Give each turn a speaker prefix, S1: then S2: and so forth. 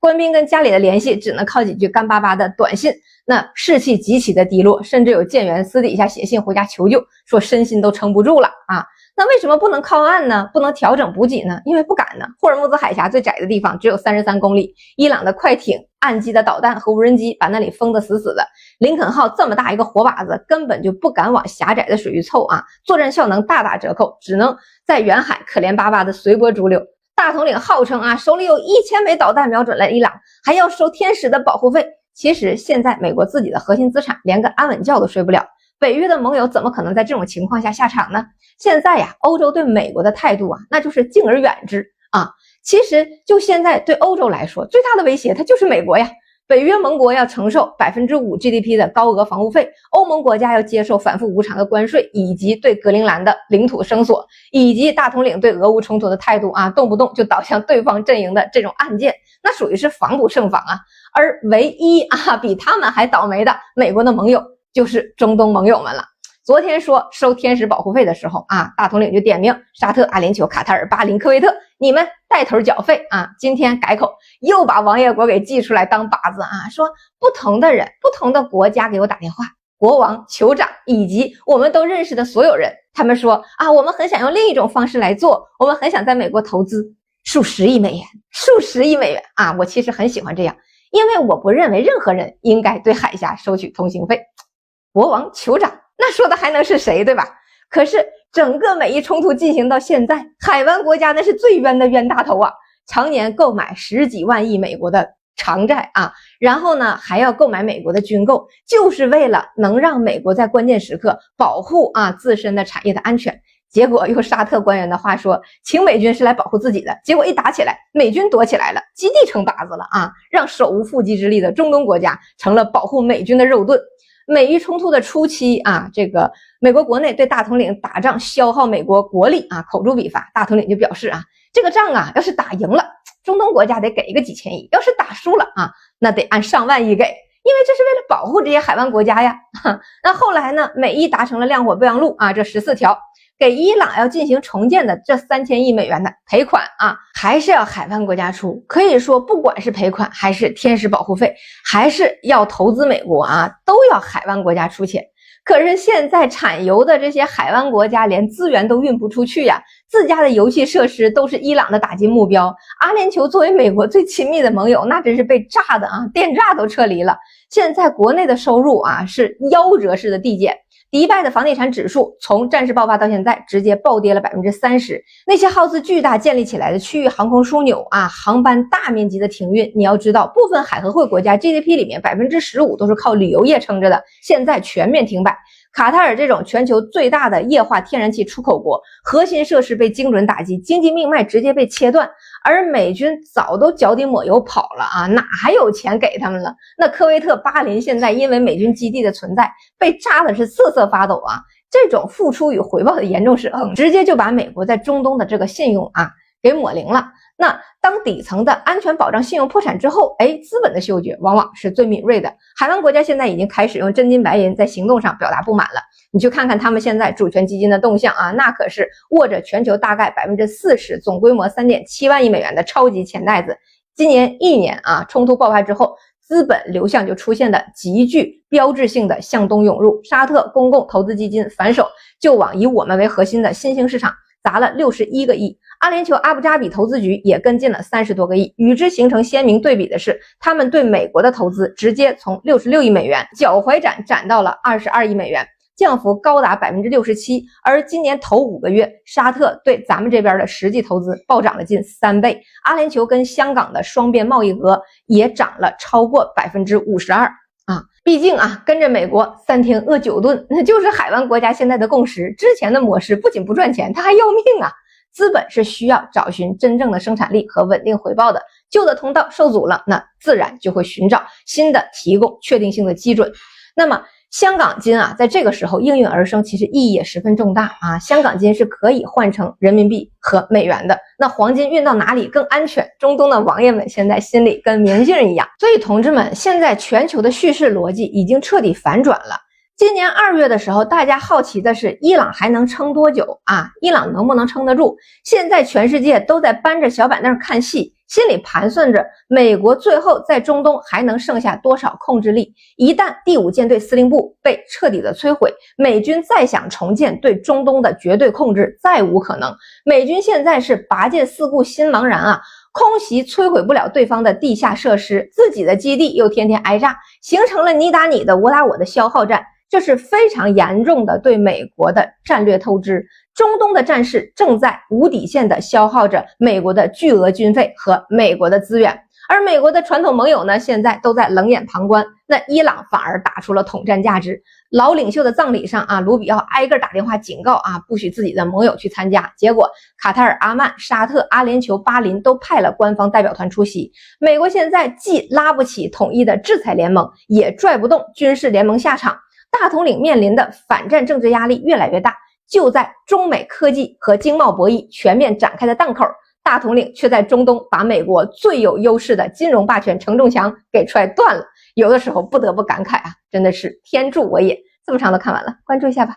S1: 官兵跟家里的联系只能靠几句干巴巴的短信，那士气极其的低落，甚至有舰员私底下写信回家求救，说身心都撑不住了啊。那为什么不能靠岸呢？不能调整补给呢？因为不敢呢。霍尔木兹海峡最窄的地方只有33公里，伊朗的快艇、岸基的导弹和无人机把那里封得死死的。林肯号这么大一个活靶子，根本就不敢往狭窄的水域凑啊，作战效能大打折扣，只能在远海可怜巴巴的随波逐流。大统领号称啊，手里有1000枚导弹瞄准了伊朗，还要收天使的保护费。其实现在美国自己的核心资产连个安稳觉都睡不了，北约的盟友怎么可能在这种情况下下场呢？现在呀，欧洲对美国的态度啊，那就是敬而远之啊。其实就现在对欧洲来说，最大的威胁它就是美国呀。北约盟国要承受5% GDP 的高额防务费，欧盟国家要接受反复无常的关税，以及对格陵兰的领土声索，以及大统领对俄乌冲突的态度啊，动不动就倒向对方阵营的这种暗箭，那属于是防不胜防啊。而唯一比他们还倒霉的美国的盟友就是中东盟友们了。昨天说收天使保护费的时候啊，大统领就点名沙特、阿联酋、卡塔尔、巴林、科威特，你们带头缴费啊。今天改口，又把王爷国给寄出来当靶子啊，说不同的人、不同的国家给我打电话，国王、酋长以及我们都认识的所有人，他们说啊，我们很想用另一种方式来做，我们很想在美国投资数十亿美元啊。我其实很喜欢这样，因为我不认为任何人应该对海峡收取通行费。国王、酋长，那说的还能是谁，对吧？可是整个美伊冲突进行到现在，海湾国家那是最冤的冤大头啊，常年购买10几万亿美国的长债啊，然后呢还要购买美国的军购，就是为了能让美国在关键时刻保护自身的产业的安全。结果用沙特官员的话说，请美军是来保护自己的，结果一打起来，美军躲起来了，基地成靶子了啊，让手无缚鸡之力的中东国家成了保护美军的肉盾。美伊冲突的初期啊，这个美国国内对大统领打仗消耗美国国力啊口诛笔伐，大统领就表示啊，这个仗啊要是打赢了，中东国家得给一个几千亿，要是打输了啊，那得按上万亿给，因为这是为了保护这些海湾国家呀。那后来呢，美伊达成了亮火备忘录啊，这14条。给伊朗要进行重建的这3000亿美元的赔款啊，还是要海湾国家出。可以说不管是赔款还是天使保护费，还是要投资美国啊，都要海湾国家出钱。可是现在产油的这些海湾国家连资源都运不出去呀，自家的油气设施都是伊朗的打击目标。阿联酋作为美国最亲密的盟友，那真是被炸的啊，电诈都撤离了。现在国内的收入啊是夭折式的递减。迪拜的房地产指数从战事爆发到现在直接暴跌了30%，那些耗资巨大建立起来的区域航空枢纽啊，航班大面积的停运。你要知道，部分海合会国家 GDP 里面15%都是靠旅游业撑着的，现在全面停摆。卡塔尔这种全球最大的液化天然气出口国，核心设施被精准打击，经济命脉直接被切断，而美军早都脚底抹油跑了啊，哪还有钱给他们了？那科威特、巴林现在因为美军基地的存在被炸的是瑟瑟发抖啊，这种付出与回报的严重失衡，直接就把美国在中东的这个信用给抹零了。那当底层的安全保障信用破产之后，资本的嗅觉往往是最敏锐的。海湾国家现在已经开始用真金白银在行动上表达不满了。你去看看他们现在主权基金的动向啊，那可是握着全球大概40%总规模3.7万亿美元的超级钱袋子。今年1年啊，冲突爆发之后，资本流向就出现的极具标志性的向东涌入，沙特公共投资基金反手就往以我们为核心的新兴市场砸了61个亿，阿联酋阿布扎比投资局也跟进了30多个亿。与之形成鲜明对比的是，他们对美国的投资直接从66亿美元脚踝斩到了22亿美元，降幅高达67%。而今年头5个月，沙特对咱们这边的实际投资暴涨了近3倍，阿联酋跟香港的双边贸易额也涨了超过52%。毕竟跟着美国3天饿9顿，那就是海湾国家现在的共识。之前的模式不仅不赚钱，它还要命啊！资本是需要找寻真正的生产力和稳定回报的，旧的通道受阻了，那自然就会寻找新的提供确定性的基准。那么香港金在这个时候应运而生，其实意义也十分重大啊！香港金是可以换成人民币和美元的，那黄金运到哪里更安全？中东的王爷们现在心里跟明镜一样。所以同志们，现在全球的叙事逻辑已经彻底反转了。今年2月的时候，大家好奇的是伊朗还能撑多久啊？伊朗能不能撑得住？现在全世界都在搬着小板凳看戏，心里盘算着美国最后在中东还能剩下多少控制力。一旦第5舰队司令部被彻底的摧毁，美军再想重建对中东的绝对控制再无可能。美军现在是拔剑四顾心茫然啊，空袭摧毁不了对方的地下设施，自己的基地又天天挨炸，形成了你打你的我打我的消耗战，这是非常严重的对美国的战略透支。中东的战事正在无底线的消耗着美国的巨额军费和美国的资源，而美国的传统盟友呢，现在都在冷眼旁观。那伊朗反而打出了统战价值。老领袖的葬礼上啊，卢比奥挨个打电话警告啊，不许自己的盟友去参加。结果卡塔尔、阿曼、沙特、阿联酋、巴林都派了官方代表团出席。美国现在既拉不起统一的制裁联盟，也拽不动军事联盟下场，大统领面临的反战政治压力越来越大。就在中美科技和经贸博弈全面展开的档口，大统领却在中东把美国最有优势的金融霸权承重墙给踹断了。有的时候不得不感慨啊，真的是天助我也。这么长都看完了，关注一下吧。